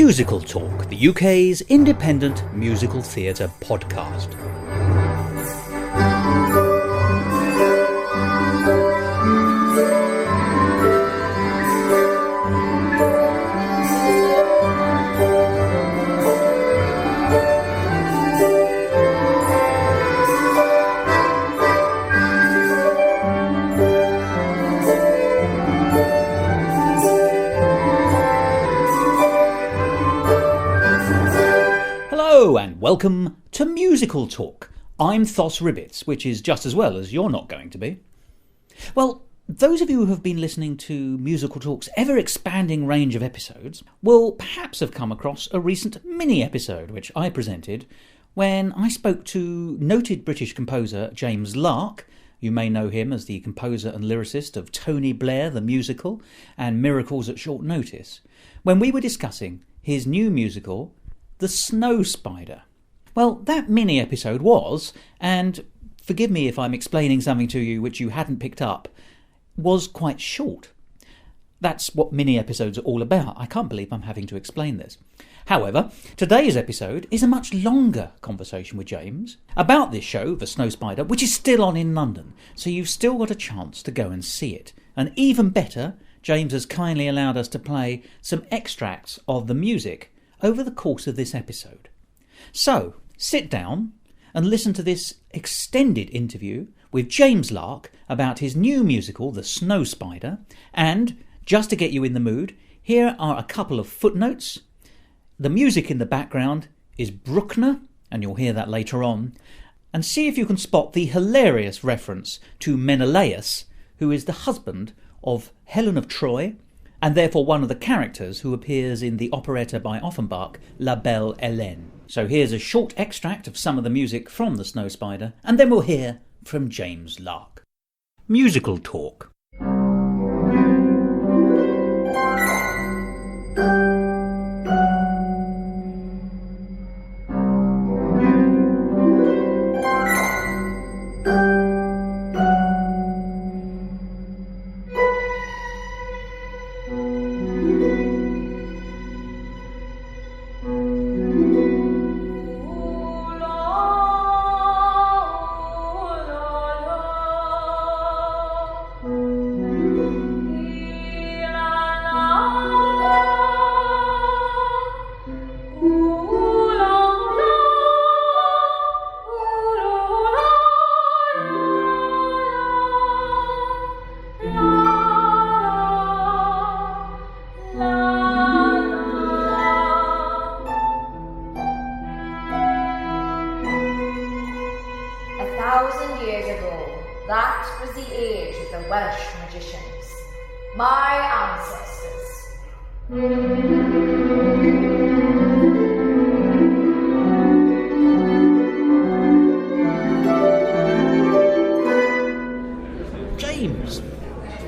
Musical Talk, the UK's independent musical theatre podcast. And welcome to Musical Talk. I'm Thos, which is just as well as you're not going to be. Well, those of you who have been listening to Musical Talk's ever-expanding range of episodes will perhaps have come across a recent mini-episode which I presented when I spoke to noted British composer James Lark. You may know him as the composer and lyricist of Tony Blair the Musical and Miracles at Short Notice, when we were discussing his new musical, The Snow Spider. Well, that mini-episode was, and forgive me if I'm explaining something to you which you hadn't picked up, was quite short. That's what mini-episodes are all about. I can't believe I'm having to explain this. However, today's episode is a much longer conversation with James about this show, The Snow Spider, which is still on in London, so you've still got a chance to go and see it. And even better, James has kindly allowed us to play some extracts of the music over the course of this episode. So, sit down and listen to this extended interview with James Lark about his new musical, The Snow Spider, and, just to get you in the mood, here are a couple of footnotes. The music in the background is Bruckner, and you'll hear that later on, and see if you can spot the hilarious reference to Menelaus, who is the husband of Helen of Troy, and therefore one of the characters who appears in the operetta by Offenbach, La Belle Hélène. So here's a short extract of some of the music from The Snow Spider, and then we'll hear from James Lark. Musical Talk.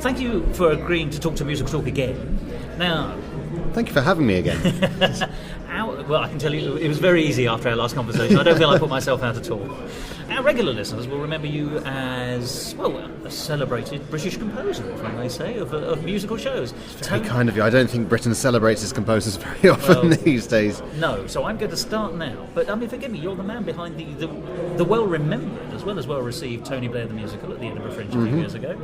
Thank you for agreeing to talk to Musical Talk again. Now, thank you for having me again. Well, I can tell you, it was very easy after our last conversation. I don't feel I put myself out at all. Our regular listeners will remember you as, well, a celebrated British composer, if I may say, of musical shows. It's very kind of you. I don't think Britain celebrates its composers very often these days. No, so I'm going to start now. But, I mean, forgive me, you're the man behind the well-remembered, as well as well-received Tony Blair the Musical at the Edinburgh Fringe a few years ago.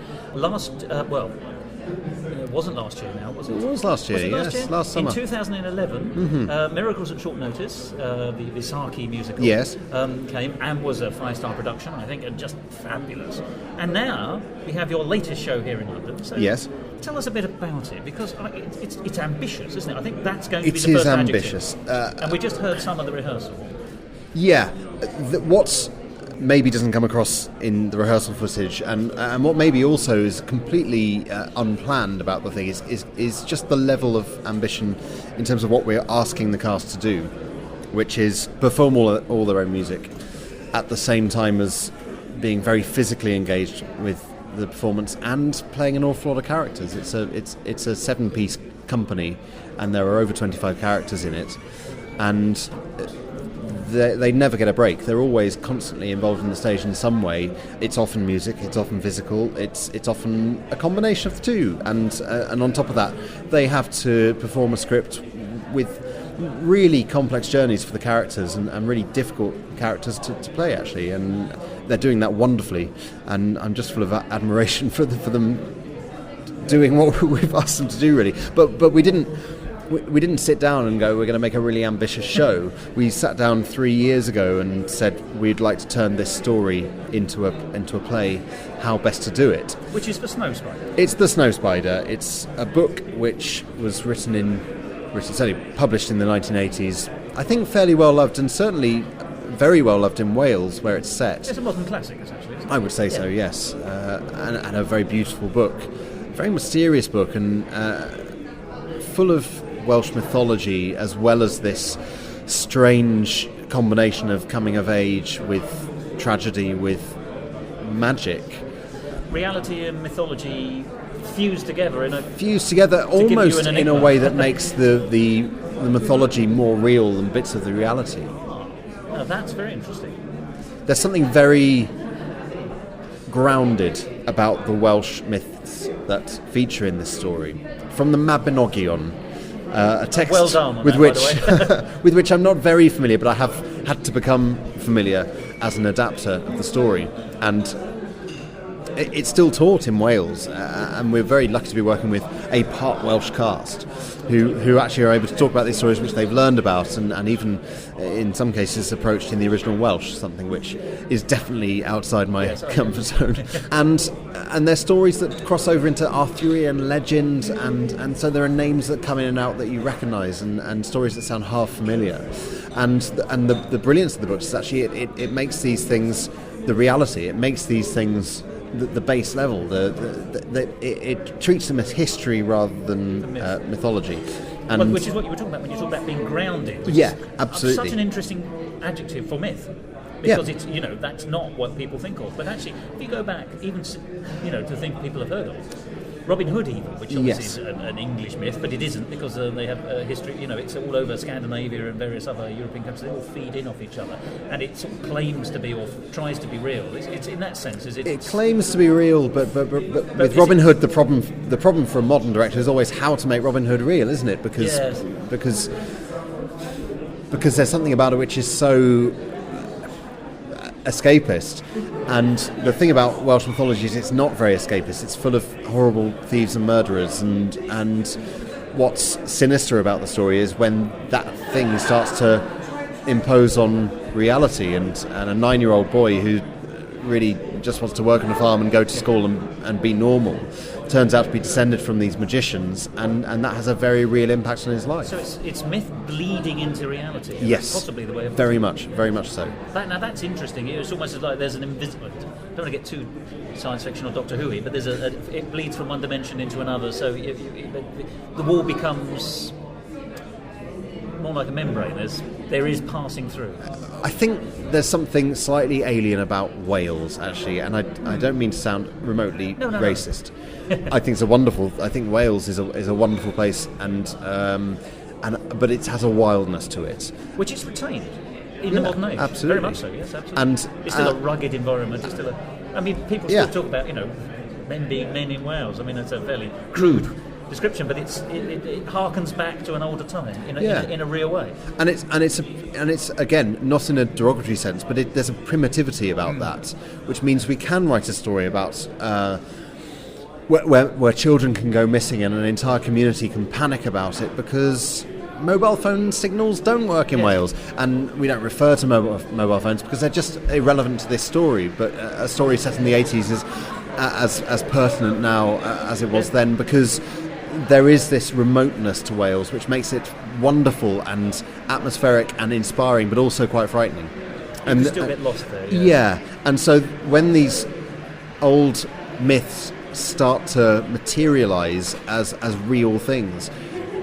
It wasn't last year now, was it? It was last year, yes, last summer. In 2011, Miracles at Short Notice, the Saki musical, yes, came and was a 5-star production, I think, and just fabulous. And now we have your latest show here in London. So yes. Tell us a bit about it, because it's ambitious, isn't it? I think that's going to be the first adjective. It is ambitious. And we just heard some of the rehearsal. Yeah. What's maybe doesn't come across in the rehearsal footage, and what maybe also is completely unplanned about the thing is just the level of ambition in terms of what we're asking the cast to do, which is perform all their own music at the same time as being very physically engaged with the performance and playing an awful lot of characters. It's a 7-piece company, and there are over 25 characters in it, and they never get a break. They're always constantly involved in the stage in some way. It's often music, it's often physical, it's often a combination of the two. And on top of that, they have to perform a script with really complex journeys for the characters and really difficult characters to play, actually, and they're doing that wonderfully, and I'm just full of admiration for them doing what we've asked them to do, really. But we didn't sit down and go, we're going to make a really ambitious show. We sat down 3 years ago and said we'd like to turn this story into a play. How best to do it? Which is the Snow Spider. It's the Snow Spider. It's a book which was certainly published in the 1980s. I think fairly well loved, and certainly very well loved in Wales, where it's set. It's a modern classic, essentially, isn't it? I would say so, yes. And a very beautiful book. Very mysterious book, and full of Welsh mythology, as well as this strange combination of coming of age with tragedy, with magic. Reality and mythology fused together almost in a way that makes the mythology more real than bits of the reality. Now that's very interesting. There's something very grounded about the Welsh myths that feature in this story. From the Mabinogion, a text well done with that, with which I'm not very familiar, but I have had to become familiar as an adapter of the story, and it's still taught in Wales, and we're very lucky to be working with a part Welsh cast who actually are able to talk about these stories which they've learned about, and even in some cases approached in the original Welsh, something which is definitely outside my comfort zone. And they're stories that cross over into Arthurian legend, and so there are names that come in and out that you recognise, and stories that sound half familiar. And the brilliance of the book is actually it makes these things the reality. It makes these things the base level. It treats them as history rather than mythology. And which is what you were talking about when you talk about being grounded. Yeah, absolutely. Such an interesting adjective for myth. Because it's, that's not what people think of. But actually, if you go back, even, to think people have heard of, Robin Hood even, which obviously is an English myth, but it isn't, because they have a history, it's all over Scandinavia and various other European countries. They all feed in off each other. And it sort of claims to be, or tries to be real. It's in that sense, is it? It claims to be real, but with Robin Hood, the problem for a modern director is always how to make Robin Hood real, isn't it? Because there's something about it which is so escapist, and the thing about Welsh mythology is it's not very escapist. It's full of horrible thieves and murderers, and what's sinister about the story is when that thing starts to impose on reality, and a 9-year-old boy who really just wants to work on a farm and go to school and be normal turns out to be descended from these magicians, and that has a very real impact on his life. So it's myth bleeding into reality. Yes, possibly the way of very much so. Now that's interesting. It's almost as like there's an invisible. I don't want to get too science fiction or Doctor Who-y, but it bleeds from one dimension into another. So the wall becomes more like a membrane. There is passing through. I think there's something slightly alien about Wales, actually, and I don't mean to sound remotely racist. I think Wales is a wonderful place, but it has a wildness to it, which is retained in the modern age. Absolutely, very much so. Yes, absolutely. And it's still a rugged environment. It's still people still talk about men being men in Wales. I mean, it's a fairly crude description, but it harkens back to an older time in a real way. And it's again not in a derogatory sense, but there's a primitivity about that, which means we can write a story about where children can go missing and an entire community can panic about it because mobile phone signals don't work in Wales, and we don't refer to mobile phones because they're just irrelevant to this story. But a story set in the 80s is as pertinent now as it was then, because there is this remoteness to Wales which makes it wonderful and atmospheric and inspiring, but also quite frightening. And still get lost there. Yeah, and so when these old myths start to materialise as real things,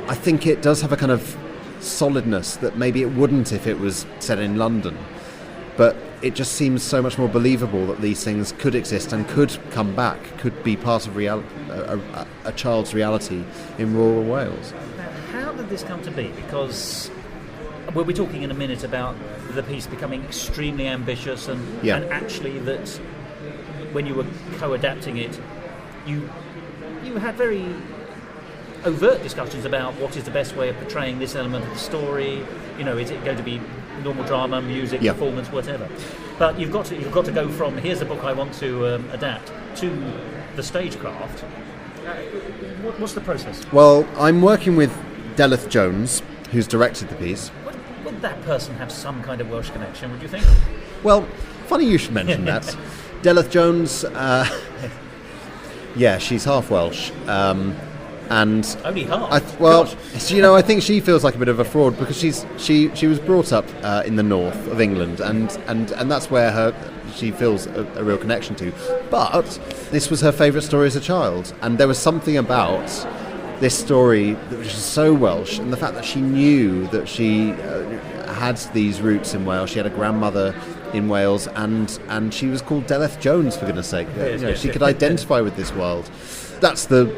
I think it does have a kind of solidness that maybe it wouldn't if it was set in London. But it just seems so much more believable that these things could exist and could come back, could be part of a child's reality in rural Wales. Now, how did this come to be? Because we'll be talking in a minute about the piece becoming extremely ambitious, and actually that when you were co-adapting it, you had very overt discussions about what is the best way of portraying this element of the story. Is it going to be normal drama, music, performance, whatever? But you've got to go from here's the book I want to adapt to the stagecraft. What's the process? Well, I'm working with Delith Jones, who's directed the piece. Would that person have some kind of Welsh connection, would you think? Well, funny you should mention that. Delith Jones, she's half Welsh. And only half. I think she feels like a bit of a fraud because she was brought up in the north of England, and that's where she feels a real connection to. But this was her favourite story as a child, and there was something about this story that was just so Welsh, and the fact that she knew that she had these roots in Wales. She had a grandmother in Wales, and she was called Delith Jones, for goodness sake. She could identify with this world. That's the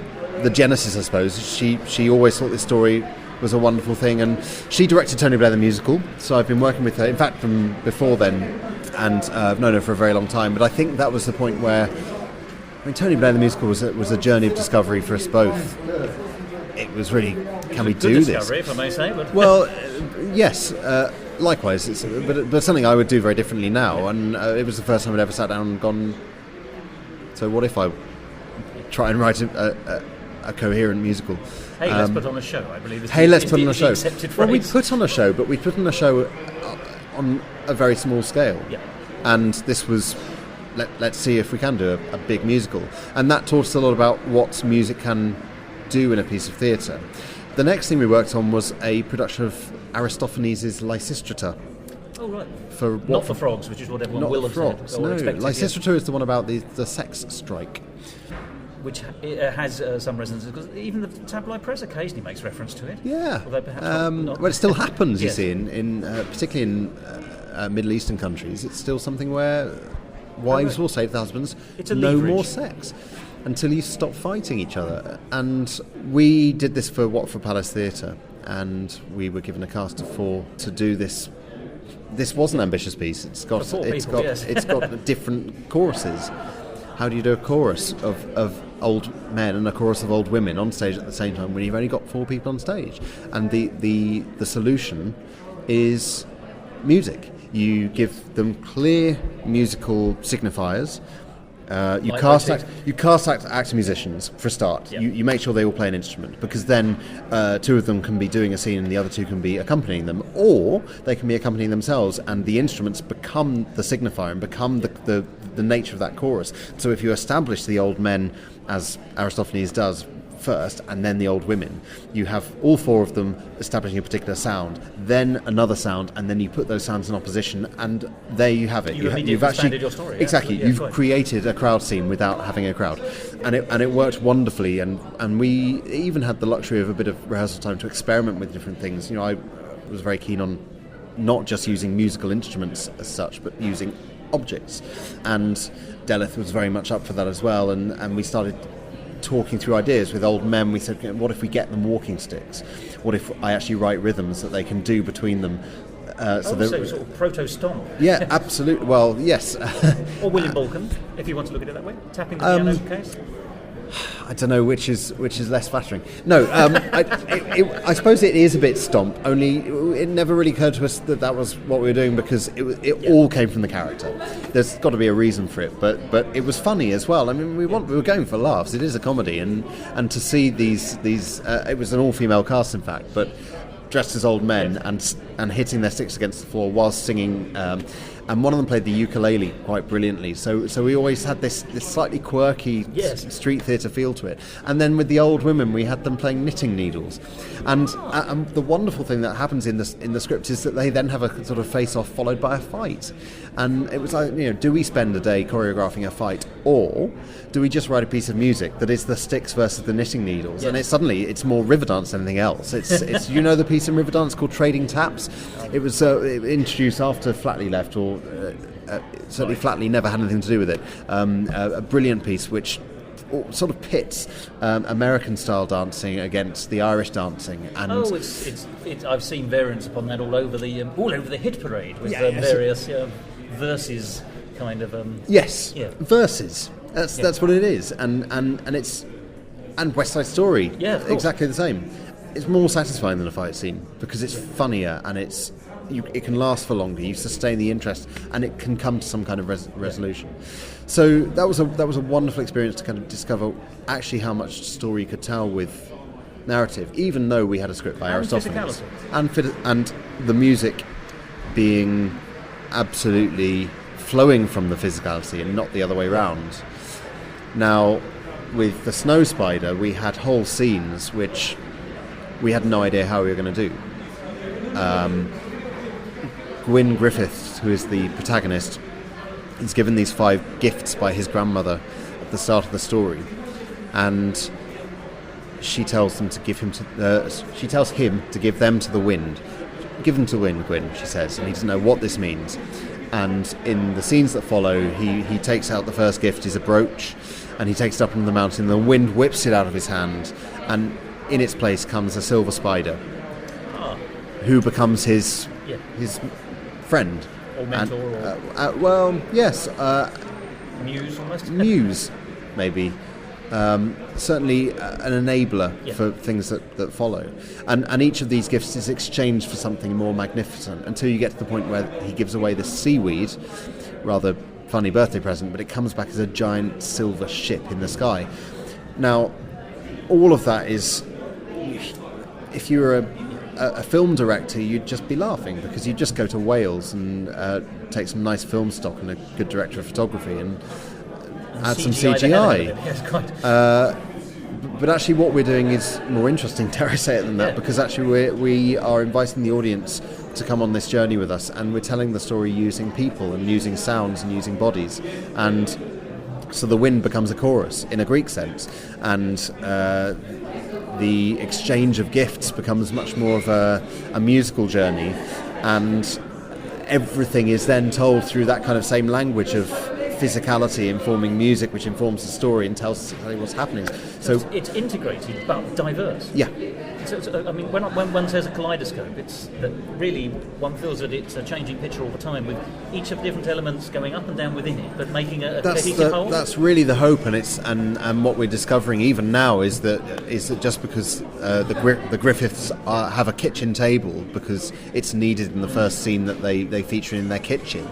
genesis, I suppose. She always thought this story was a wonderful thing, and she directed Tony Blair the musical, so I've been working with her, in fact, from before then, and I've known her for a very long time. But I think that was the point where, Tony Blair the musical was a journey of discovery for us both. It was really, can we do this? Discovery, if I may say. But well, yes. Likewise, but something I would do very differently now, and it was the first time I'd ever sat down and gone, so what if I try and write a coherent musical? Hey, let's put on a show, I believe. Let's put on a show. Well, we put on a show, but we put on a show on a very small scale. Yeah. And this was, let's see if we can do a big musical. And that taught us a lot about what music can do in a piece of theatre. The next thing we worked on was a production of Aristophanes' Lysistrata. Oh, right. Not for frogs, which is what everyone will have frogs, said. No, Lysistrata is the one about the sex strike. Which has some resonance, because even the tabloid press occasionally makes reference to it. Yeah. Although perhaps not. Well, it still happens, Yes. you see, in particularly in Middle Eastern countries. It's still something where wives will say to the husbands, no more sex, until you stop fighting each other. And we did this for Watford Palace Theatre, and we were given a cast of 4 to do this. This was an ambitious piece. It's got different choruses. How do you do a chorus of old men and a chorus of old women on stage at the same time when you've only got 4 people on stage? And the solution is music. You give them clear musical signifiers. You cast actor musicians for a start. Yep. You make sure they all play an instrument, because then 2 of them can be doing a scene and the other 2 can be accompanying them, or they can be accompanying themselves, and the instruments become the signifier and become the nature of that chorus. So if you establish the old men, as Aristophanes does first, and then the old women, you have all 4 of them establishing a particular sound, then another sound, and then you put those sounds in opposition, and there you have it. You've expanded your story. Exactly. Yeah, you've created a crowd scene without having a crowd, and it worked wonderfully. And we even had the luxury of a bit of rehearsal time to experiment with different things. I was very keen on not just using musical instruments as such, but using objects, and Delith was very much up for that as well. And we started talking through ideas with old men. We said, what if we get them walking sticks? What if I actually write rhythms that they can do between them? So sort of proto-stomp. Yeah, absolutely. Well, yes. Or William Balkan, if you want to look at it that way. Tapping the piano case. I don't know which is less flattering. No, I suppose it is a bit stomp. Only it never really occurred to us that was what we were doing, because it all came from the character. There's got to be a reason for it, but it was funny as well. I mean, we were going for laughs. It is a comedy, and to see these it was an all-female cast, in fact, but dressed as old men and hitting their sticks against the floor whilst singing. And one of them played the ukulele quite brilliantly. So we always had this slightly quirky street theatre feel to it. And then with the old women, we had them playing knitting needles. And the wonderful thing that happens in the script is that they then have a sort of face-off followed by a fight. And it was like, do we spend a day choreographing a fight, or do we just write a piece of music that is the sticks versus the knitting needles? Yes. And it's more Riverdance than anything else. It's the piece in Riverdance called Trading Taps. It was introduced after Flatley left, or certainly Flatley never had anything to do with it. A brilliant piece which sort of pits American style dancing against the Irish dancing. And I've seen variants upon that all over the hit parade with various verses kind of. Verses. That's what it is, and And West Side Story, Yeah, of course. exactly the same. It's more satisfying than a fight scene because it's funnier and it can last for longer. You sustain the interest, and it can come to some kind of resolution. So that was a wonderful experience to kind of discover actually how much story you could tell with narrative, even though we had a script by Aristophanes, and the music being absolutely flowing from the physicality and not the other way around. Now, with the Snow Spider, we had whole scenes which we had no idea how we were going to do. Gwyn Griffiths, who is the protagonist, is given these 5 gifts by his grandmother at the start of the story, and she tells him to give them to the wind. Give them to the wind, Gwyn, she says, and he doesn't know what this means. And in the scenes that follow, he takes out the first gift, is a brooch, and he takes it up into the mountain. The wind whips it out of his hand, and in its place comes a silver spider, who becomes his friend. Or mentor, yes. Muse, almost? Muse, maybe. Certainly an enabler for things that follow. And each of these gifts is exchanged for something more magnificent until you get to the point where he gives away this seaweed, rather funny birthday present, but it comes back as a giant silver ship in the sky. Now, all of that is, if you were a film director, you'd just be laughing because you'd just go to Wales and take some nice film stock and a good director of photography and add some CGI. Yes, quite. But actually what we're doing is more interesting, dare I say it, than that, because actually we are inviting the audience to come on this journey with us, and we're telling the story using people and using sounds and using bodies. And so the wind becomes a chorus in a Greek sense, and the exchange of gifts becomes much more of a musical journey, and everything is then told through that kind of same language of physicality informing music, which informs the story and tells what's happening. So it's integrated but diverse. Yeah. So, I mean, when one says a kaleidoscope, it's that really one feels that it's a changing picture all the time, with each of different elements going up and down within it, but making a cohesive whole. That's really the hope, and what we're discovering even now is that just because the Griffiths have a kitchen table because it's needed in the first scene that they feature in their kitchen,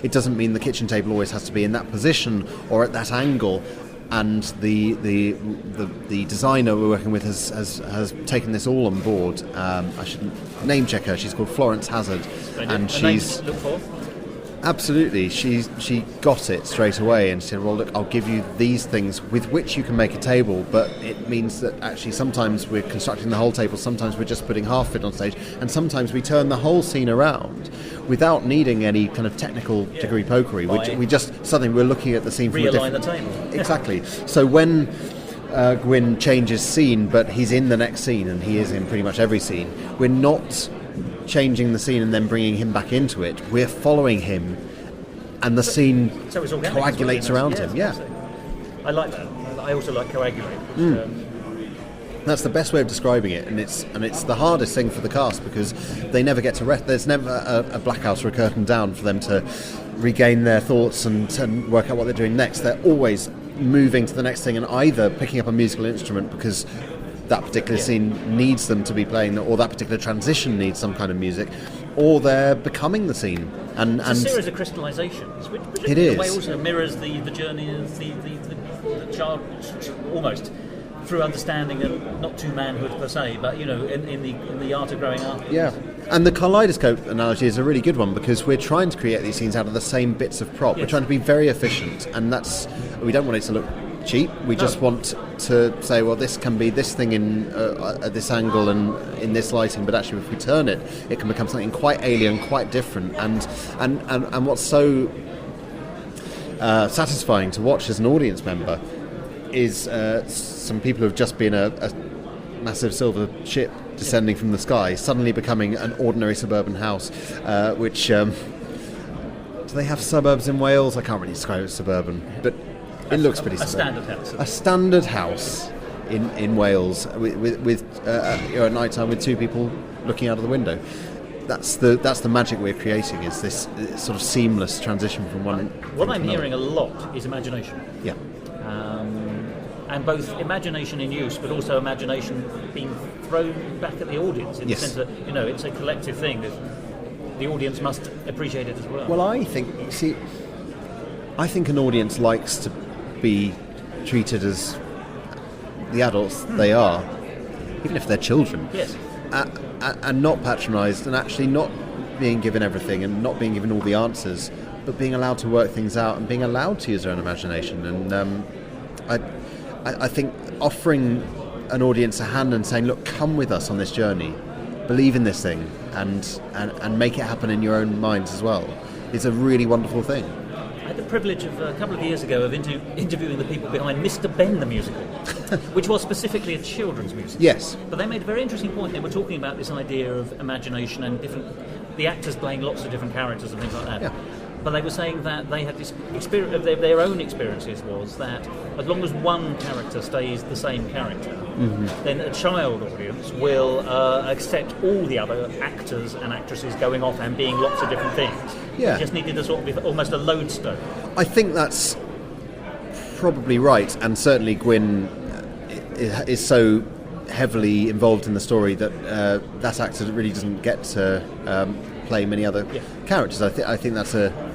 it doesn't mean the kitchen table always has to be in that position or at that angle. And the designer we're working with has taken this all on board. I should name check her. She's called Florence Hazard, and she's absolutely she got it straight away and said, "Well, look, I'll give you these things with which you can make a table, but it means that actually sometimes we're constructing the whole table, sometimes we're just putting half of it on stage, and sometimes we turn the whole scene around without needing any kind of technical jiggery-pokery. We just suddenly we're looking at the scene from realign the table." Exactly. So when Gwyn changes scene, but he's in the next scene, and he is in pretty much every scene, we're not changing the scene and then bringing him back into it. We're following him, and the scene coagulates around him. Yeah, I like that. I also like coagulate. That's the best way of describing it, and it's the hardest thing for the cast because they never get to rest. There's never a blackout or a curtain down for them to regain their thoughts and work out what they're doing next. They're always moving to the next thing and either picking up a musical instrument because that particular scene needs them to be playing, or that particular transition needs some kind of music, or they're becoming the scene. And it's a series of crystallisations, which it in is. a way also mirrors the journey of the child, almost through understanding of not to manhood per se, but in the art of growing up. Yeah, and the kaleidoscope analogy is a really good one because we're trying to create these scenes out of the same bits of prop. We're trying to be very efficient, and we don't want it to look cheap. We just want to say, well, this can be this thing in at this angle and in this lighting, but actually if we turn it, it can become something quite alien, quite different. And what's so satisfying to watch as an audience member is some people who have just been a massive silver ship descending from the sky suddenly becoming an ordinary suburban house, which do they have suburbs in Wales? I can't really describe it as suburban, but it looks pretty suburban. A standard house in Wales with at night time with two people looking out of the window. That's the magic we're creating, is this sort of seamless transition from one. What I'm hearing a lot is imagination. Yeah. and both imagination in use, but also imagination being thrown back at the audience in the sense that it's a collective thing that the audience must appreciate it as well. Well, I think an audience likes to be treated as the adults they are, even if they're children. Yes. And not patronised, and actually not being given everything and not being given all the answers, but being allowed to work things out and being allowed to use their own imagination. And I think offering an audience a hand and saying, look, come with us on this journey, believe in this thing, and make it happen in your own minds as well, is a really wonderful thing. I had the privilege of a couple of years ago of interviewing the people behind Mr. Ben the musical, which was specifically a children's musical. Yes. But they made a very interesting point. They were talking about this idea of imagination and the actors playing lots of different characters and things like that. Yeah. But they were saying that they had this experience of their own experiences was that as long as one character stays the same character, then a child audience will accept all the other actors and actresses going off and being lots of different things. Yeah. They just needed a sort of almost a lodestone. I think that's probably right, and certainly Gwyn is so heavily involved in the story that that actor really doesn't get to play many other characters. I think that's a.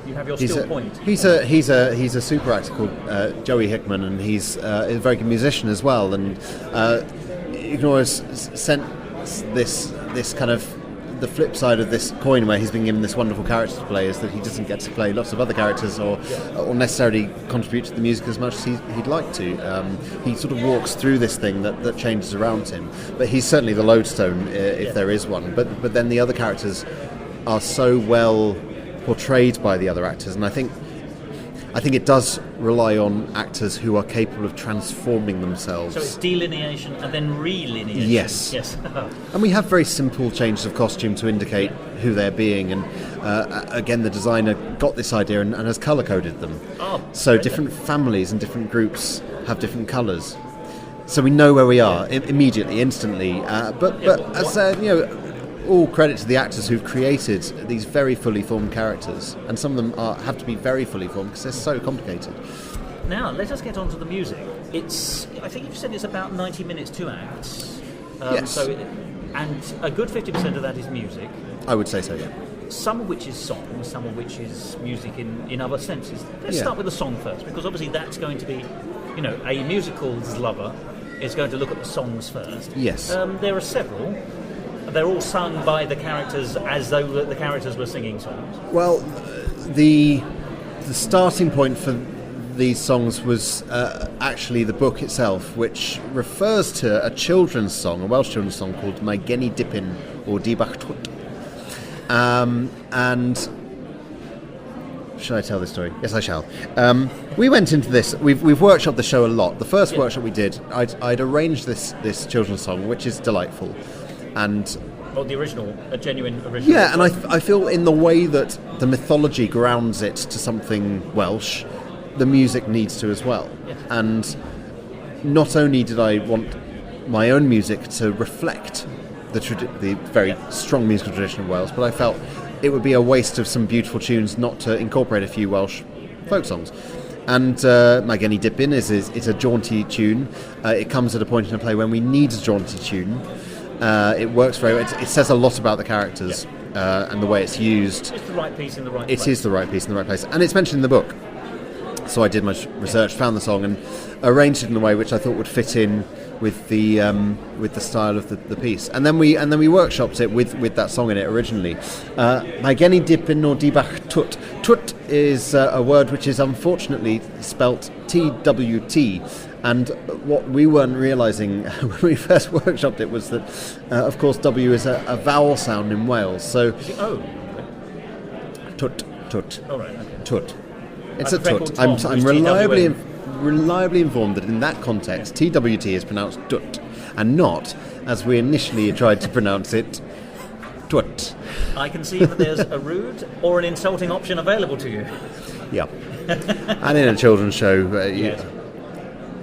You have your still point. He's a super actor called Joey Hickman, and he's a very good musician as well. And you can always sense this kind of the flip side of this coin, where he's been given this wonderful character to play, is that he doesn't get to play lots of other characters or necessarily contribute to the music as much as he'd like to. He sort of walks through this thing that changes around him, but he's certainly the lodestone if there is one. But then the other characters are so well portrayed by the other actors, and I think it does rely on actors who are capable of transforming themselves. So it's delineation and then relineation. Yes. And we have very simple changes of costume to indicate who they're being, and again, the designer got this idea and has colour-coded them. So different families and different groups have different colours. So we know where we are immediately, instantly. But as all credit to the actors who've created these very fully formed characters, and some of them have to be very fully formed because they're so complicated. Now, let us get on to the music. I think you've said it's about 90 minutes, 2 acts. Yes. And a good 50% of that is music. I would say so, yeah. Some of which is song, some of which is music in other senses. Let's start with the song first, because obviously that's going to be, a musicals lover is going to look at the songs first. Yes. There are several. They're all sung by the characters as though the characters were singing songs. Well, the starting point for these songs was actually the book itself, which refers to a children's song, a Welsh children's song called Mae Gen I Dipyn or Dibach Twt. And should I tell this story? Yes, I shall. We went into this. We've workshopped the show a lot. The first workshop we did, I'd arranged this children's song, which is delightful. And the original, a genuine original. Yeah, and I feel in the way that the mythology grounds it to something Welsh, the music needs to as well. Yes. And not only did I want my own music to reflect the very strong musical tradition of Wales, but I felt it would be a waste of some beautiful tunes not to incorporate a few Welsh folk songs. And Mae Gen I Dipyn is a jaunty tune. It comes at a point in a play when we need a jaunty tune. It works very well. It says a lot about the characters and the way it's used. It's the right piece in the right place. It is the right piece in the right place. And it's mentioned in the book. So I did my research, found the song, and arranged it in a way which I thought would fit in with the style of the piece. And then we workshopped it with that song in it originally. Mae Gen I Dipyn or Dibach Twt. Twt is a word which is unfortunately spelt TWT. And what we weren't realising when we first workshopped it was that, of course, W is a vowel sound in Wales. So, Twt, Twt, all right, okay. Twt. It's a Twt. I'm reliably informed that in that context, TWT is pronounced Twt, and not, as we initially tried to pronounce it, Twt. I can see that there's a rude or an insulting option available to you. Yeah. And in a children's show,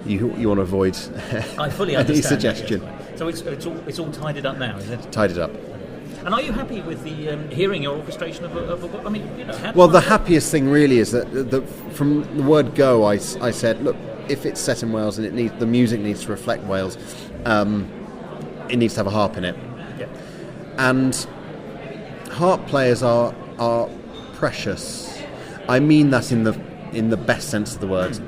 you want to avoid I fully any understand suggestion. That, yes. So it's all tidied up now, is it? Tidied up. And are you happy with the hearing your orchestration of a I mean, well, the happiest thing really is that from the word go, I said, look, if it's set in Wales and the music needs to reflect Wales, it needs to have a harp in it. Yeah. And harp players are precious. I mean that in the best sense of the word,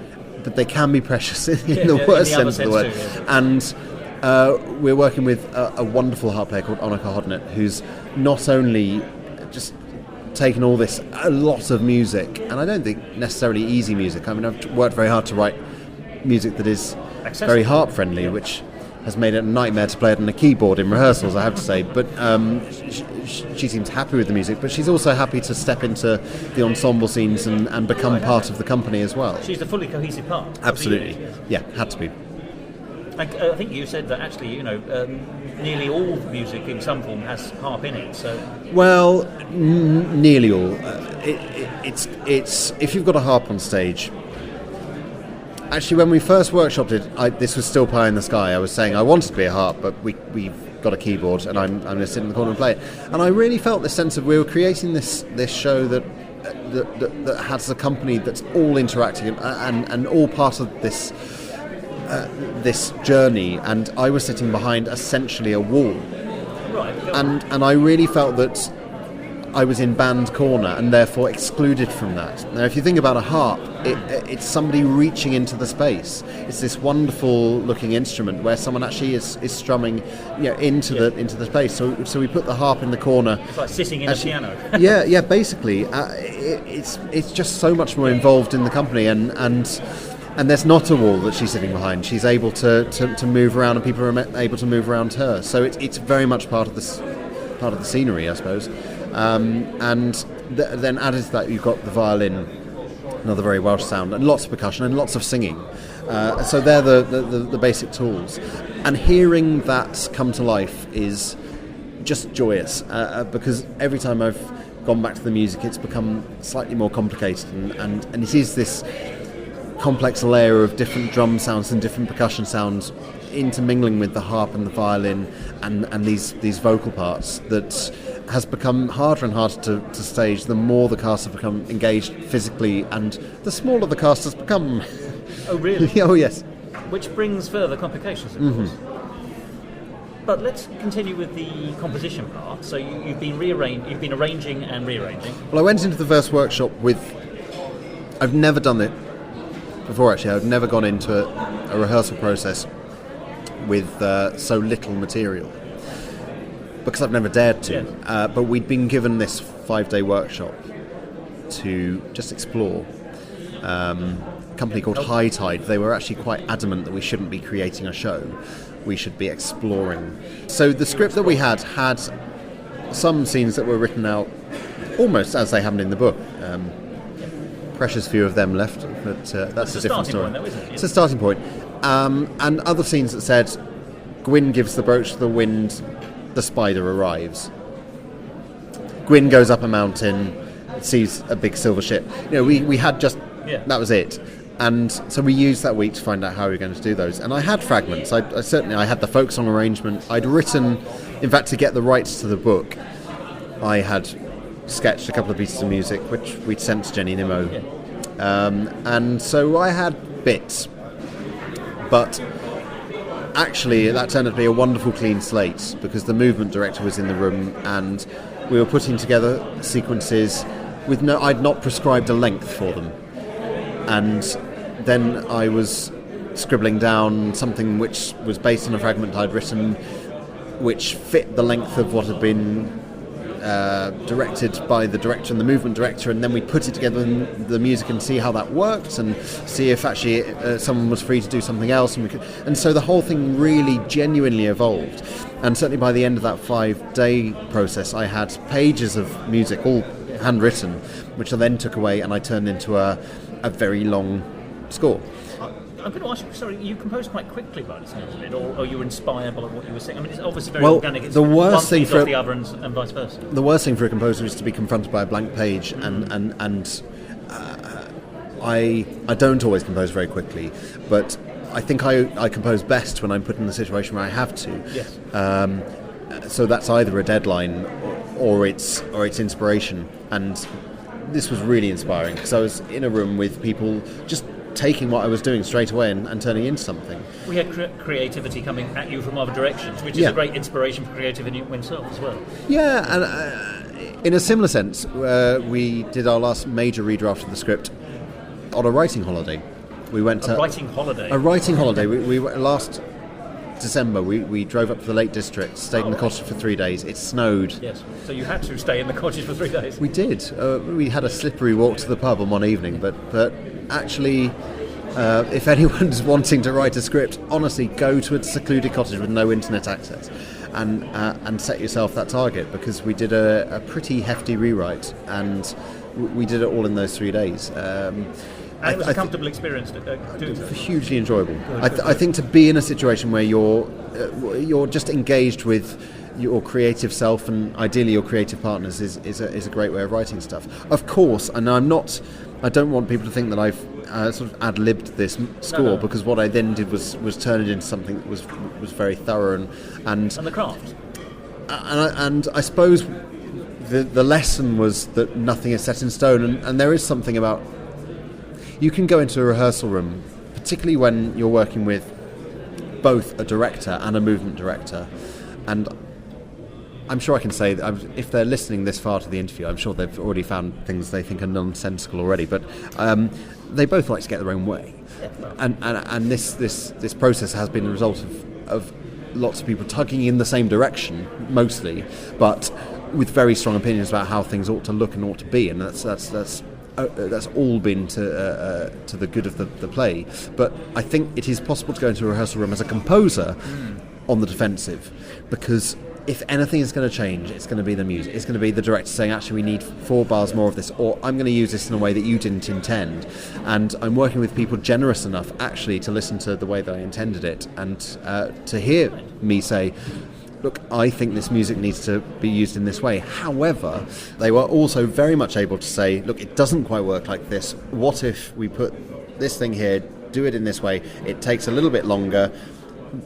but they can be precious in the worst sense of the word. Too, yeah. And we're working with a wonderful harp player called Annika Hodnett, who's not only just taken all this, a lot of music, and I don't think necessarily easy music. I mean, I've worked very hard to write music that is accessible, very harp friendly, which has made it a nightmare to play it on a keyboard in rehearsals, I have to say. But she seems happy with the music, but she's also happy to step into the ensemble scenes and become part of the company as well. She's a fully cohesive part. Absolutely, yeah, had to be. I think you said that actually, nearly all music in some form has harp in it. So, well, nearly all. It's if you've got a harp on stage. Actually, when we first workshopped it, this was still pie in the sky. I was saying I wanted to be a harp, but we've got a keyboard, and I'm going to sit in the corner and play it. And I really felt this sense of we were creating this show that has a company that's all interacting and all part of this journey. And I was sitting behind essentially a wall, right? And I really felt that I was in band corner and therefore excluded from that. Now, if you think about a harp, it's somebody reaching into the space. It's this wonderful looking instrument where someone actually is strumming, into the space. So we put the harp in the corner. It's like sitting in a piano. yeah, basically, it's just so much more involved in the company, and there's not a wall that she's sitting behind. She's able to move around, and people are able to move around her. So it's very much part of the scenery, I suppose. Then added to that, you've got the violin, another very Welsh sound, and lots of percussion and lots of singing. So they're the basic tools. And hearing that come to life is just joyous, because every time I've gone back to the music, it's become slightly more complicated, and it is this complex layer of different drum sounds and different percussion sounds intermingling with the harp and the violin and these vocal parts that has become harder and harder to stage the more the cast have become engaged physically, and the smaller the cast has become. Oh, really? Oh, yes. Which brings further complications, of course. But let's continue with the composition part. So you've been arranging and rearranging. Well, I went into the first workshop with. I've never done it before, actually. I've never gone into a rehearsal process with so little material, because I've never dared to. Yes. But we'd been given this 5-day workshop to just explore. A company called High Tide, they were actually quite adamant that we shouldn't be creating a show. We should be exploring. So the script that we had some scenes that were written out almost as they happened in the book. Precious few of them left, but that's a different story. Point, though, isn't it? It's a starting point. And other scenes that said, Gwyn gives the brooch to the wind, the spider arrives. Gwyn goes up a mountain, sees a big silver ship. We had just, that was it. And so we used that week to find out how we were going to do those. And I had fragments. I had the folk song arrangement. I'd written, in fact, to get the rights to the book, I had sketched a couple of pieces of music, which we'd sent to Jenny Nimmo. And so I had bits. But actually, that turned out to be a wonderful clean slate, because the movement director was in the room, and we were putting together sequences with I'd not prescribed a length for them. And then I was scribbling down something which was based on a fragment I'd written, which fit the length of what had been directed by the director and the movement director, and then we put it together in the music and see how that worked, and see if actually someone was free to do something else, and so the whole thing really genuinely evolved. And certainly by the end of that 5-day process, I had pages of music, all handwritten, which I then took away and I turned into a very long score. I'm going to ask you, sorry, you composed quite quickly by the sounds of it, or you were inspired by what you were saying? I mean, it's obviously very organic. It's the worst thing for the other and vice versa. The worst thing for a composer is to be confronted by a blank page, and I don't always compose very quickly, but I think I compose best when I'm put in the situation where I have to. Yes. So that's either a deadline or it's inspiration, and this was really inspiring because I was in a room with people just taking what I was doing straight away and turning it into something. We had creativity coming at you from other directions, which is a great inspiration for creativity in itself as well. Yeah, and in a similar sense, we did our last major redraft of the script on a writing holiday. We went a writing holiday. A writing holiday. We last December we drove up to the Lake District, stayed in the cottage for 3 days. It snowed. Yes, so you had to stay in the cottage for 3 days. We did. We had a slippery walk to the pub on one evening, but actually, if anyone's wanting to write a script, honestly, go to a secluded cottage with no internet access, and set yourself that target, because we did a pretty hefty rewrite, and we did it all in those 3 days. And it was a comfortable experience to do so. Hugely enjoyable. I think to be in a situation where you're just engaged with your creative self and ideally your creative partners is a great way of writing stuff. Of course, and I don't want people to think that I've sort of ad-libbed this score, because what I then did was turn it into something that was very thorough and the craft. And I suppose the lesson was that nothing is set in stone, and there is something about. You can go into a rehearsal room, particularly when you're working with both a director and a movement director, and I'm sure I can say that if they're listening this far to the interview, I'm sure they've already found things they think are nonsensical already, but they both like to get their own way. And this process has been a result of lots of people tugging in the same direction, mostly, but with very strong opinions about how things ought to look and ought to be, and that's all been to the good of the play. But I think it is possible to go into a rehearsal room as a composer on the defensive, because if anything is going to change, it's going to be the music. It's going to be the director saying, actually, we need 4 bars more of this, or I'm going to use this in a way that you didn't intend. And I'm working with people generous enough, actually, to listen to the way that I intended it, and to hear me say, look, I think this music needs to be used in this way. However, they were also very much able to say, look, it doesn't quite work like this. What if we put this thing here, do it in this way? It takes a little bit longer.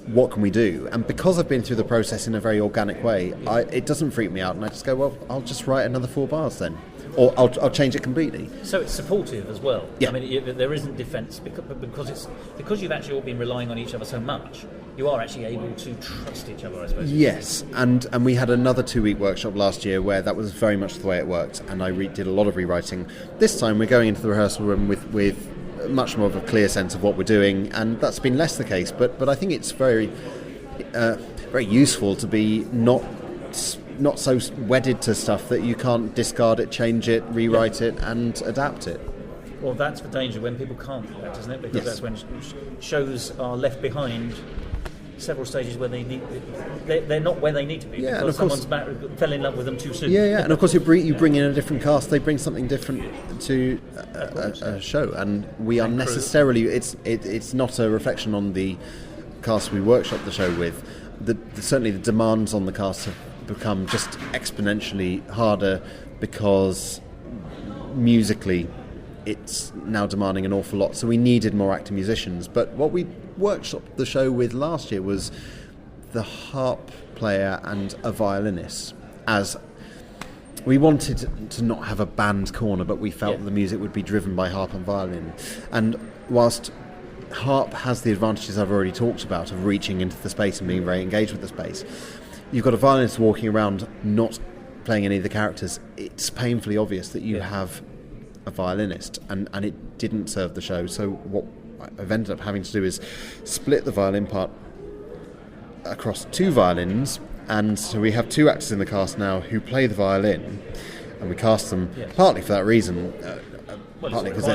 What can we do? And because I've been through the process in a very organic way, it doesn't freak me out, and I just go, well, I'll just write another 4 bars then. Or I'll change it completely. So it's supportive as well. Yeah. I mean, there isn't defence because you've actually all been relying on each other so much. You are actually able to trust each other, I suppose. Yes, and we had another 2-week workshop last year where that was very much the way it worked, and I did a lot of rewriting. This time we're going into the rehearsal room with much more of a clear sense of what we're doing, and that's been less the case. But I think it's very very useful to be not so wedded to stuff that you can't discard it, change it, rewrite it, and adapt it. Well, that's the danger when people can't do that, isn't it? Because Yes. that's when shows are left behind several stages where they're not where they need to be, Yeah, because and of someone's fell in love with them too soon. Yeah, and of course you bring in a different cast. They bring something different to a show, and we are necessarily. It's not a reflection on the cast we workshop the show with. Certainly the demands on the cast have become just exponentially harder, because musically it's now demanding an awful lot, so we needed more actor musicians. But what we workshopped the show with last year was the harp player and a violinist, as we wanted to not have a band corner, but we felt the music would be driven by harp and violin. And whilst harp has the advantages I've already talked about of reaching into the space and being very engaged with the space, you've got a violinist walking around not playing any of the characters. It's painfully obvious that you have a violinist, and it didn't serve the show. So what I've ended up having to do is split the violin part across 2 violins, and so we have 2 actors in the cast now who play the violin, and we cast them partly for that reason, partly because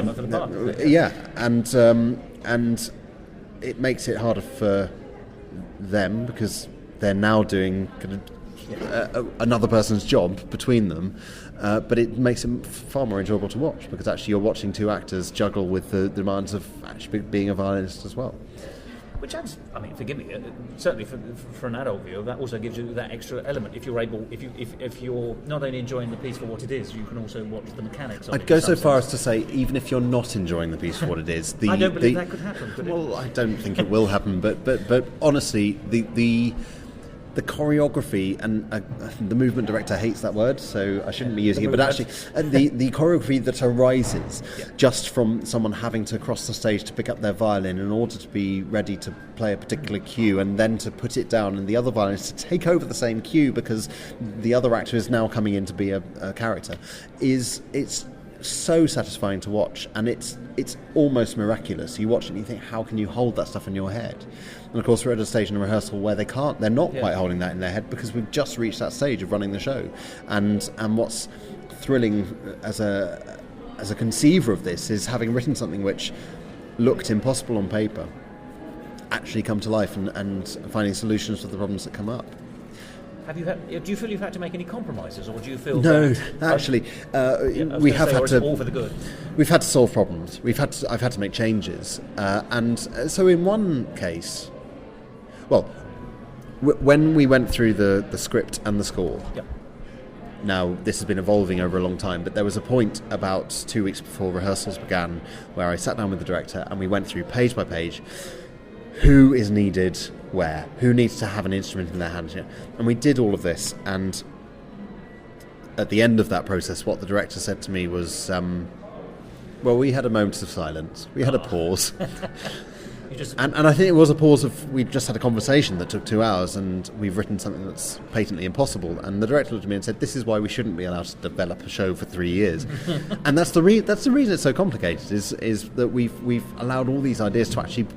and it makes it harder for them because they're now doing kind of another person's job between them, but it makes it far more enjoyable to watch, because actually you're watching 2 actors juggle with the demands of actually being a violinist as well. Which adds, I mean, forgive me, certainly for an adult viewer, that also gives you that extra element. If you're not only enjoying the piece for what it is, you can also watch the mechanics of it. I'd go so far as to say, even if you're not enjoying the piece for what it is, I don't believe that could happen. Well, I don't think it will happen, but honestly, the choreography and the movement director hates that word, so I shouldn't be using it. But actually, the choreography that arises just from someone having to cross the stage to pick up their violin in order to be ready to play a particular cue, and then to put it down, and the other violinist to take over the same cue because the other actor is now coming in to be a character, it's so satisfying to watch, and it's almost miraculous. You watch it and you think, how can you hold that stuff in your head? And of course we're at a stage in a rehearsal where they're not quite holding that in their head, because we've just reached that stage of running the show. And what's thrilling as a conceiver of this is having written something which looked impossible on paper actually come to life, and finding solutions to the problems that come up. Do you feel you've had to make any compromises, or do you feel no? Actually, we have had to. All for the good. We've had to solve problems. I've had to make changes, and so in one case, well, when we went through the script and the score. Yep. Now, this has been evolving over a long time, but there was a point about 2 weeks before rehearsals began where I sat down with the director and we went through page by page who is needed where, who needs to have an instrument in their hand here. And we did all of this, and at the end of that process, what the director said to me was, well, we had a moment of silence. We had a pause. And I think it was a pause of, we just had a conversation that took 2 hours, and we've written something that's patently impossible. And the director looked at me and said, this is why we shouldn't be allowed to develop a show for 3 years. And that's the reason it's so complicated, is that we've allowed all these ideas to actually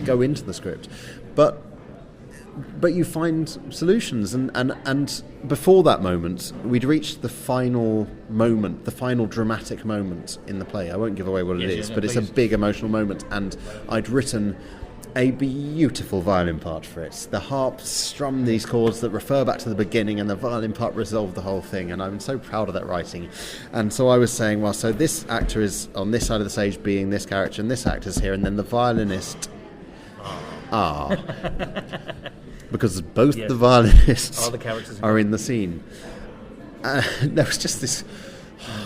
go into the script. But you find solutions, and before that moment, we'd reached the final moment, the final dramatic moment in the play. I won't give away what it is, but it's a big emotional moment, and I'd written a beautiful violin part for it. The harp strummed these chords that refer back to the beginning, and the violin part resolved the whole thing, and I'm so proud of that writing. And so I was saying, well, so this actor is on this side of the stage being this character, and this actor's here, and then the violinist because both the violinists are in the scene. There was just this,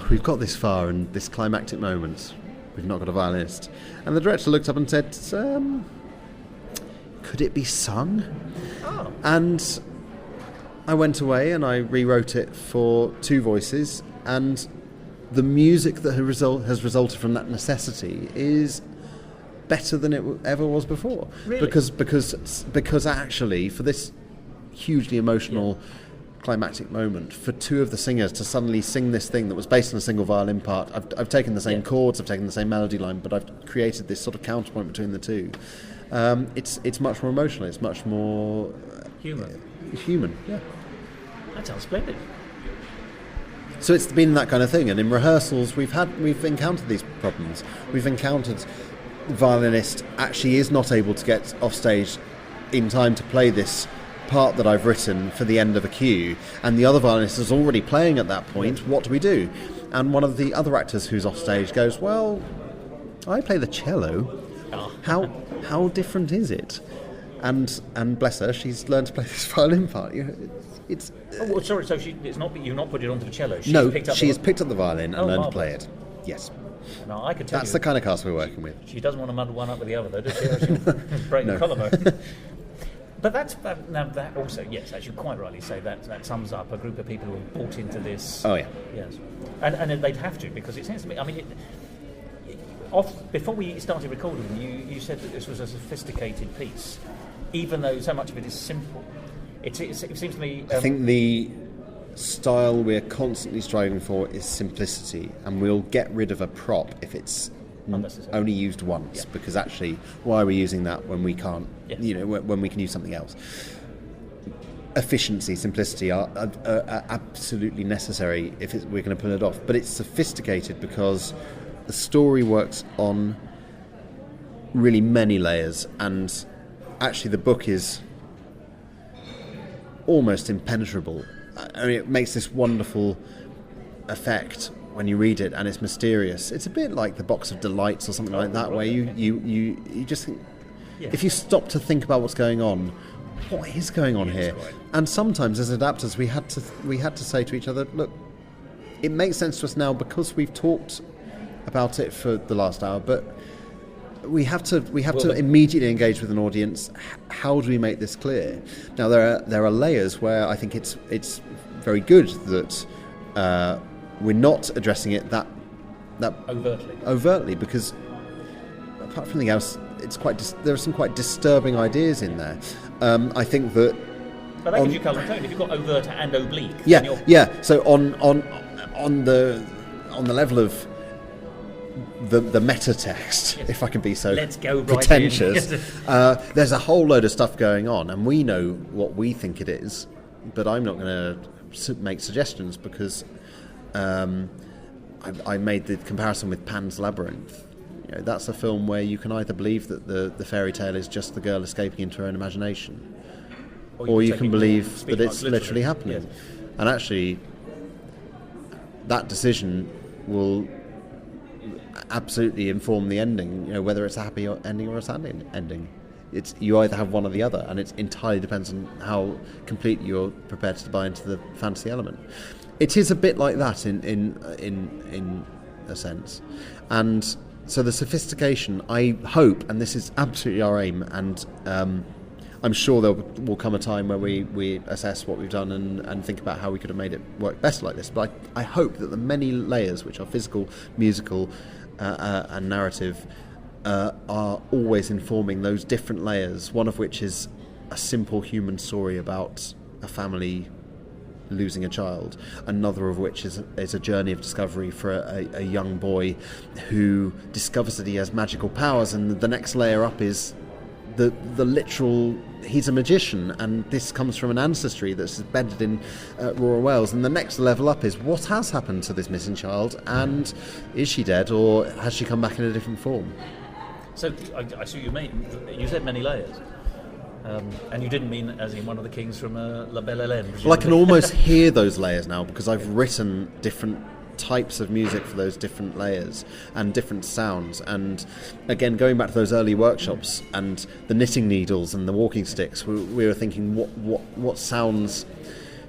we've got this far, and this climactic moment, we've not got a violinist. And the director looked up and said, could it be sung? Oh. And I went away and I rewrote it for 2 voices, and the music that has resulted from that necessity is better than it ever was before. Really? Because actually, for this hugely emotional climactic moment, for 2 of the singers to suddenly sing this thing that was based on a single violin part, I've taken the same chords, I've taken the same melody line, but I've created this sort of counterpoint between the 2. It's much more emotional, it's much more human. Yeah. That sounds splendid. So it's been that kind of thing, and in rehearsals we've encountered these problems. We've encountered the violinist actually is not able to get off stage in time to play this part that I've written for the end of a cue, and the other violinist is already playing at that point. What do we do? And one of the other actors who's off stage goes, well, I play the cello. How different is it? And bless her, she's learned to play this violin part. It's sorry. So it's not, you've not put it onto the cello. She has picked up the violin and learned to play it. Yes. No, I could tell that's the kind of cast we're working with. She doesn't want to muddle one up with the other, though, does she? She'll break the collarbone. But that also, yes, as you quite rightly say, that sums up a group of people who have bought into this. Oh yeah. Yes, and they'd have to, because it seems to me. I mean, before we started recording, you said that this was a sophisticated piece, even though so much of it is simple. It seems to me. I think the style we're constantly striving for is simplicity, and we'll get rid of a prop if it's only used once, because actually, why are we using that when we can't? Yes. When we can use something else. Efficiency, simplicity are absolutely necessary if we're going to pull it off. But it's sophisticated because the story works on really many layers, and actually the book is almost impenetrable. I mean, it makes this wonderful effect when you read it, and it's mysterious. It's a bit like the Box of Delights or something like that, where you just think, if you stop to think about what's going on, what is going on here? Right. And sometimes as adapters we had to say to each other, look, it makes sense to us now because we've talked about it for the last hour, but we have to immediately engage with an audience. How do we make this clear? Now there are layers where I think it's very good that we're not addressing it that overtly, because apart from anything else, there are some quite disturbing ideas in there. I think that. But that gives you colour and tone. If you've got overt and oblique. Yeah. So on the level of the meta text, if I can be so pretentious, there's a whole load of stuff going on, and we know what we think it is, but I'm not going to make suggestions because I made the comparison with Pan's Labyrinth. That's a film where you can either believe that the fairy tale is just the girl escaping into her own imagination, or you can believe that it's literally happening. Yes. And actually, that decision will absolutely inform the ending, whether it's a happy ending or a sad ending. You either have one or the other, and it entirely depends on how completely you're prepared to buy into the fantasy element. It is a bit like that in a sense. And so the sophistication, I hope, and this is absolutely our aim, and I'm sure there will come a time where we assess what we've done and think about how we could have made it work better like this. But I hope that the many layers, which are physical, musical, and narrative, are always informing those different layers, one of which is a simple human story about a family losing a child, another of which is a journey of discovery for a young boy who discovers that he has magical powers, and the next layer up is the literal, he's a magician, and this comes from an ancestry that's embedded in rural Wales, and the next level up is what has happened to this missing child, and is she dead, or has she come back in a different form? So I see what you mean. You said many layers. And you didn't mean as in one of the kings from La Belle Hélène, presumably. Well, I can almost hear those layers now because I've written different types of music for those different layers and different sounds. And again, going back to those early workshops and the knitting needles and the walking sticks, we were thinking what sounds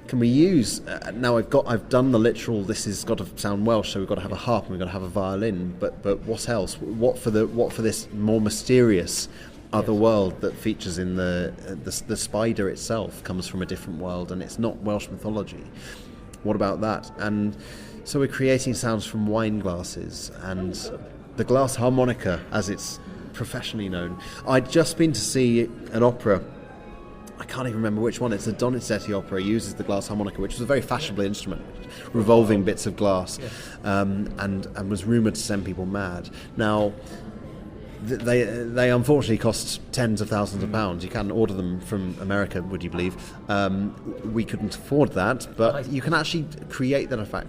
can we use? Now I've done the literal. This has got to sound Welsh, so we've got to have a harp and we've got to have a violin. But what else? What for this more mysterious other world that features in the spider itself comes from a different world, and it's not Welsh mythology. What about that? And so we're creating sounds from wine glasses and the glass harmonica, as it's professionally known. I'd just been to see an opera. I can't even remember which one. It's a Donizetti opera. It uses the glass harmonica, which was a very fashionable instrument, revolving bits of glass, and was rumoured to send people mad. Now, they unfortunately cost tens of thousands of pounds. You can order them from America, would you believe? We couldn't afford that, but you can actually create that effect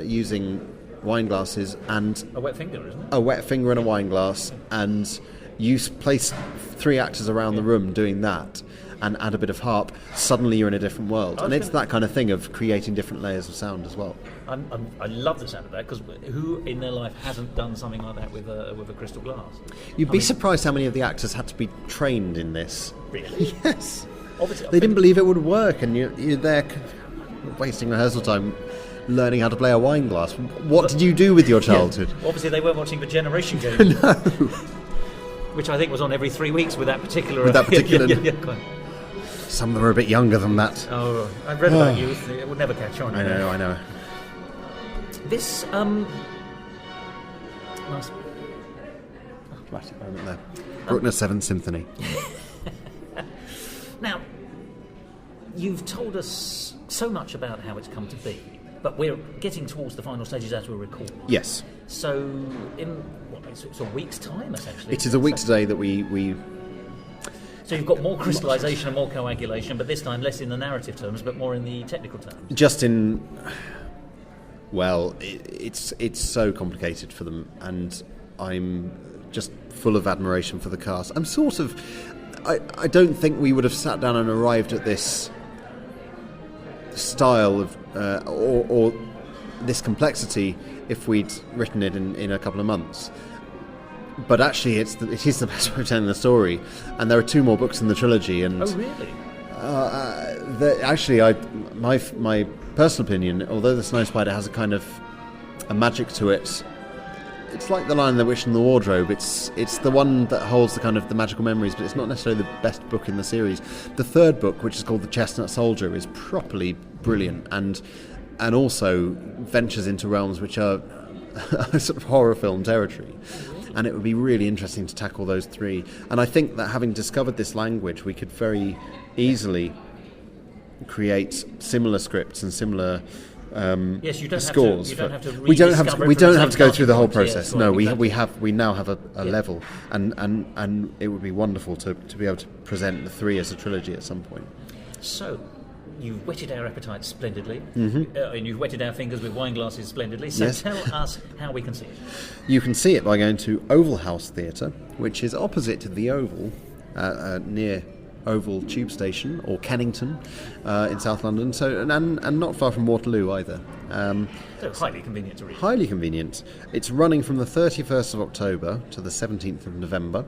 using wine glasses and a wet finger, isn't it? A wet finger in a wine glass, and you place 3 actors around the room doing that, and add a bit of harp. Suddenly you're in a different world, and it's that kind of thing of creating different layers of sound as well. I love the sound of that, because who in their life hasn't done something like that with a crystal glass? You'd be surprised how many of the actors had to be trained in this. Really? Yes. Obviously, they didn't believe it would work, and you're there wasting rehearsal time learning how to play a wine glass. What did you do with your childhood? Yeah. Obviously they weren't watching the Generation Game. No. Which I think was on every 3 weeks with that particular... Some of them are a bit younger than that. Oh, I've read about youth. It would never catch on. I know. This, last... Dramatic moment there. Bruckner's 7th Symphony. Now, you've told us so much about how it's come to be, but we're getting towards the final stages as we record. Yes. So, in it's a week's time, essentially. It is a week today that we So you've got more crystallisation and more coagulation, but this time less in the narrative terms, but more in the technical terms. Just in... Well, it's so complicated for them, and I'm just full of admiration for the cast. I'm sort of... I don't think we would have sat down and arrived at this style of or this complexity if we'd written it in a couple of months. But actually, it is the best way of telling the story, and there are 2 more books in the trilogy. And oh, really? My personal opinion, although the Snow Spider has a kind of a magic to it, it's like The Lion, the Witch and the Wardrobe. It's the one that holds the kind of the magical memories, but it's not necessarily the best book in the series. The third book, which is called The Chestnut Soldier, is properly brilliant and also ventures into realms which are sort of horror film territory. And it would be really interesting to tackle those three. And I think that having discovered this language, we could very easily create similar scripts and similar yes, you don't scores. Have to, you don't have to we don't have to go through the whole Yes, process. right, No, exactly. we now have a level, and it would be wonderful to be able to present the three as a trilogy at some point. So, you've whetted our appetite splendidly, Mm-hmm. And you've wetted our fingers with wine glasses splendidly. So Yes. tell us how we can see it. You can see it by going to Oval House Theatre, which is opposite to the Oval, near Oval Tube Station, or Kennington, in South London. So and not far from Waterloo either. So highly convenient to read. Highly convenient. It's running from the 31st of October to the 17th of November,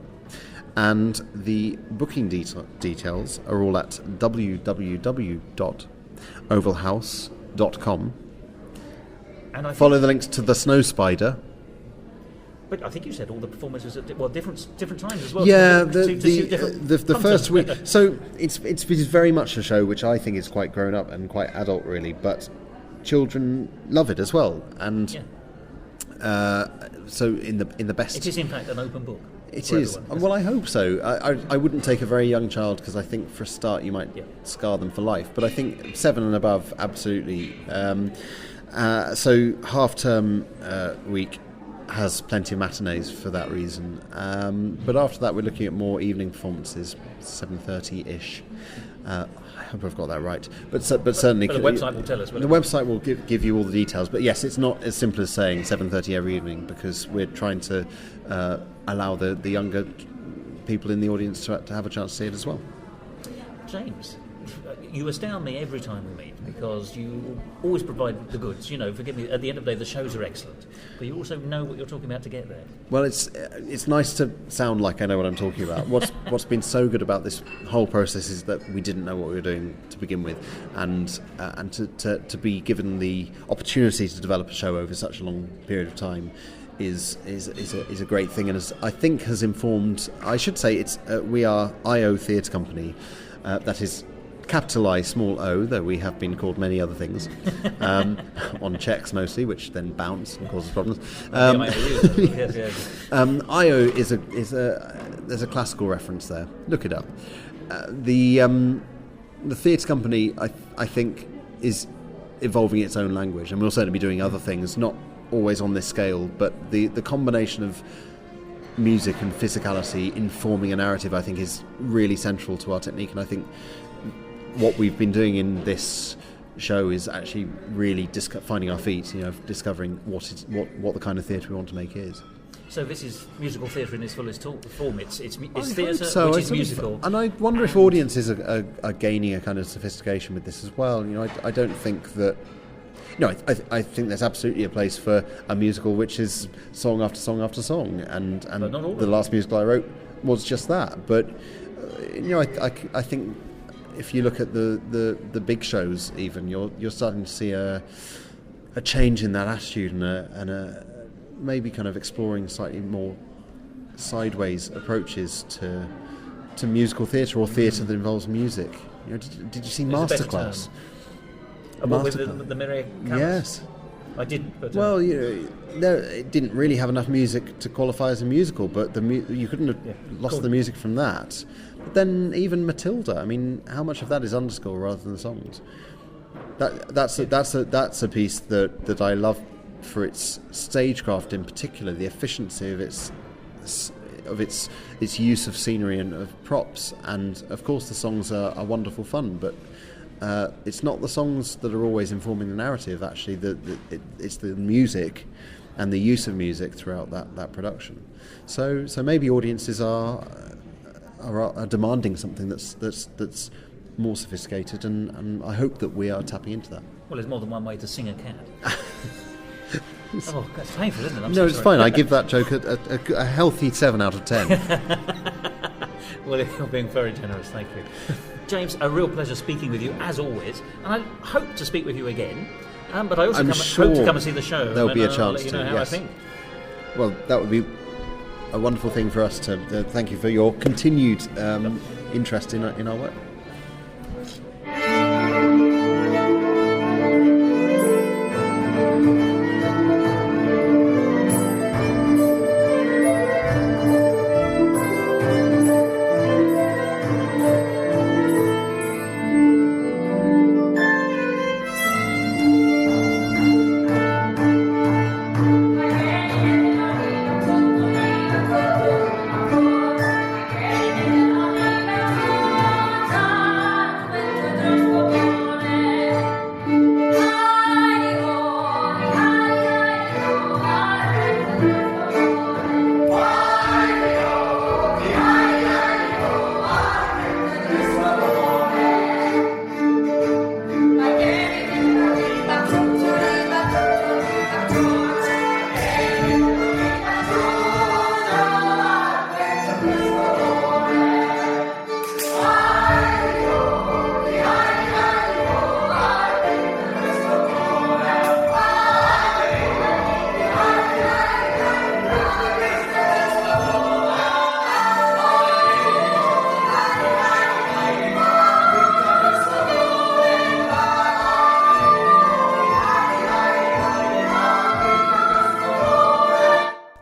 and the booking details are all at www.ovalhouse.com. And I think, Follow the links to the Snow Spider. but I think you said all the performances at different times as well. Yeah, to suit different the content. first week. So it's very much a show which I think is quite grown up and quite adult, really. But children love it as well, and so in the best. It is in fact an open book. It for is. everyone. Well, I hope so. I wouldn't take a very young child because I think for a start you might scar them for life. But I think 7 and above, absolutely. So half-term week has plenty of matinees for that reason. But after that, we're looking at more evening performances, 7:30-ish. I hope I've got that right. But certainly... But the website will tell us. The website will give you all the details. But yes, it's not as simple as saying 7:30 every evening, because we're trying to allow the younger people in the audience to have a chance to see it as well. James, you astound me every time we meet because you always provide the goods. You know, forgive me, at the end of the day, the shows are excellent. But you also know what you're talking about to get there. Well, it's nice to sound like I know what I'm talking about. What's been so good about this whole process is that we didn't know what we were doing to begin with, and to be given the opportunity to develop a show over such a long period of time is a great thing, and I think has informed. I should say we are IO Theatre Company. That is capital I, small o, though we have been called many other things, on cheques mostly, which then bounce and causes problems. IO is there's a classical reference there. Look it up. The theatre company, I think, is evolving its own language, and we'll certainly be doing other things, not always on this scale, but the combination of music and physicality informing a narrative, I think, is really central to our technique. And I think what we've been doing in this show is actually really finding our feet, discovering what the kind of theatre we want to make is. So this is musical theatre in its fullest form. It's theatre, So which is musical. And I wonder if audiences are gaining a kind of sophistication with this as well. I don't think that... I think there's absolutely a place for a musical which is song after song after song, and the last musical I wrote was just that. But I think if you look at the big shows, even you're starting to see a change in that attitude and a maybe kind of exploring slightly more sideways approaches to musical theatre or theatre that involves music. Did you see Masterclass? With the Mireille Callas? Yes. I did. But, well, it didn't really have enough music to qualify as a musical, but you couldn't have lost the music from that. But then even Matilda, I mean, how much of that is underscore rather than the songs? That's a piece that I love for its stagecraft in particular, the efficiency of its use of scenery and of props, and of course the songs are wonderful fun, but it's not the songs that are always informing the narrative. Actually, it's the music and the use of music throughout that production. So maybe audiences are demanding something that's more sophisticated, and I hope that we are tapping into that. Well, there's more than one way to sing a cat. Oh, that's painful, isn't it? No, it's fine. I give that joke a healthy 7 out of 10. Well, you're being very generous, thank you. James, a real pleasure speaking with you, as always, and I hope to speak with you again, but I also hope to come and see the show. There'll be a I'll chance let you know to, how yes. I think. Well, that would be a wonderful thing for us to thank you for your continued interest in our work.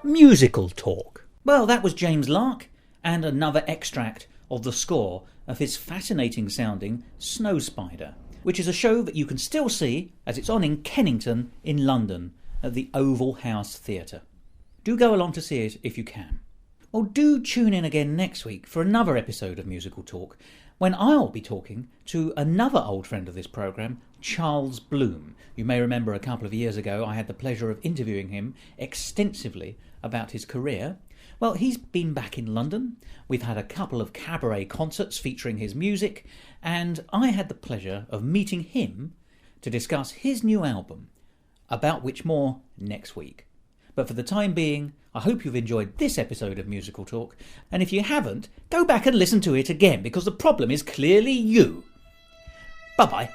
Musical talk. Well, that was James Lark, and another extract of the score of his fascinating sounding Snow Spider, which is a show that you can still see as it's on in Kennington in London at the Oval House Theatre. Do go along to see it if you can. Or do tune in again next week for another episode of Musical Talk, when I'll be talking to another old friend of this programme, Charles Bloom. You may remember a couple of years ago I had the pleasure of interviewing him extensively about his career. Well, he's been back in London. We've had a couple of cabaret concerts featuring his music, and I had the pleasure of meeting him to discuss his new album, about which more next week. But for the time being, I hope you've enjoyed this episode of Musical Talk, and if you haven't, go back and listen to it again, because the problem is clearly you. Bye-bye.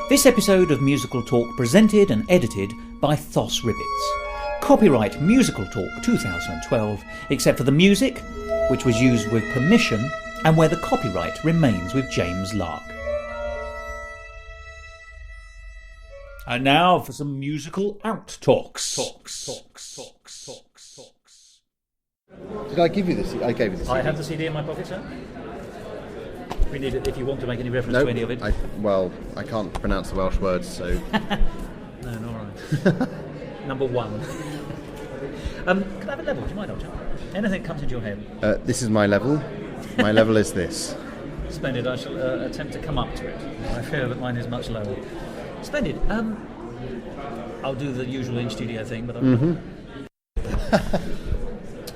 This episode of Musical Talk presented and edited by Thos Ribbits. Copyright Musical Talk 2012, except for the music, which was used with permission, and where the copyright remains with James Lark. And now for some musical out-talks. Did I give you this? I gave you this. I have the CD in my pocket, sir. We need it if you want to make any reference to any of it. I can't pronounce the Welsh words, so... No, all right. Number one. Can I have a level? Do you mind, old chap? Anything that comes into your head? This is my level. My level is this. Splendid. I shall attempt to come up to it. I fear that mine is much lower. Splendid. I'll do the usual in-studio thing, but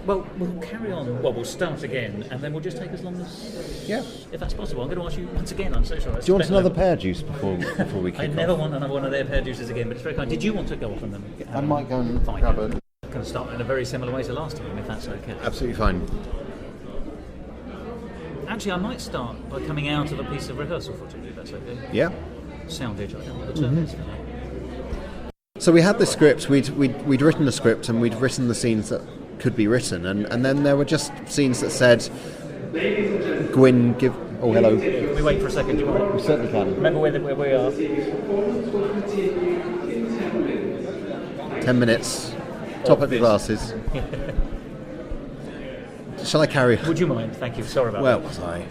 Well, we'll carry on. Well, we'll start again, and then we'll just take as long as... Yeah. If that's possible. I'm going to ask you once again, I'm so sorry. Do you want another pear juice before we kick off? I never want another one of their pear juices again, but it's very kind. Did you want to go off on them? I might go and fine. grab a... I'm going to start in a very similar way to last time, if that's okay. Absolutely fine. Actually, I might start by coming out of a piece of rehearsal footage, if that's okay. Yeah. Soundage, I don't know what the term is for that. So we had this script, we'd written a script, and we'd written the scenes that could be written, and then there were just scenes that said, Gwyn, give... Oh, hello. Can we wait for a second? Do you want We certainly can. Remember where we are. 10 minutes. Top up your glasses. Shall I carry on? Would you mind? Thank you. Sorry about Where that. was I?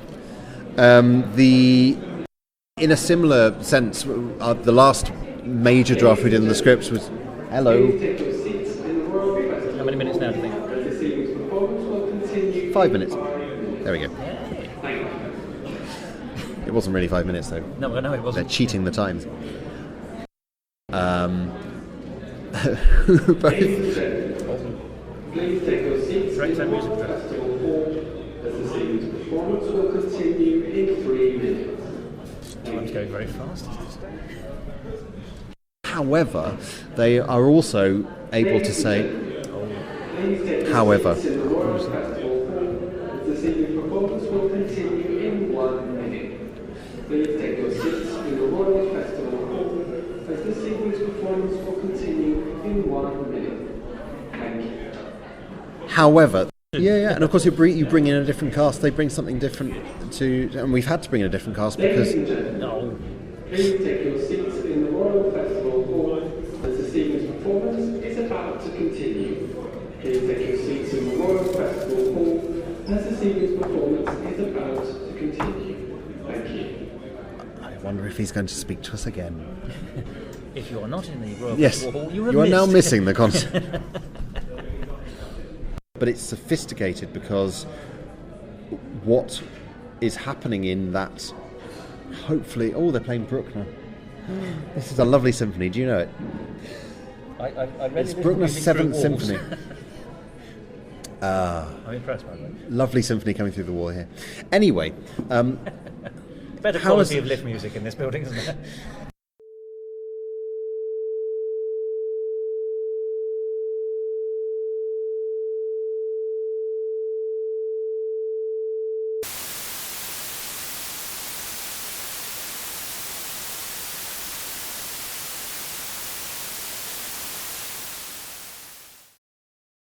In a similar sense, the last major draft we did in the scripts was Hello. How many minutes now do you think? 5 minutes. There we go. It wasn't really 5 minutes though. No, it They're wasn't. cheating the times. Please take your seats in the Royal Festival Hall as the series performance will continue in 3 minutes. Time's going very fast. However, they are also able to say, Please take your however. seats in the Royal Festival Hall as the series performance will continue in 1 minute. Please take your seats in the Royal Festival Hall as the series performance will continue in 1 minute. Thank you. However, yeah, and of course you bring in a different cast. They bring something different to, and we've had to bring in a different cast because Ladies and gentlemen, No. please take your seats in the Royal Festival Hall as the series performance is about to continue. Please take your seats in the Royal Festival Hall as the series performance is about to continue. Thank you. I wonder if he's going to speak to us again. If you are not in the Royal Yes, Festival Hall, you you are now missed. missing the concert. But it's sophisticated because what is happening in that, hopefully, they're playing Bruckner. This is a lovely symphony, do you know it? I read It's it in Bruckner's Music 7th Through Walls. Symphony. I'm impressed by that. Lovely symphony coming through the wall here. Anyway, Better How quality is- of live music in this building, isn't there?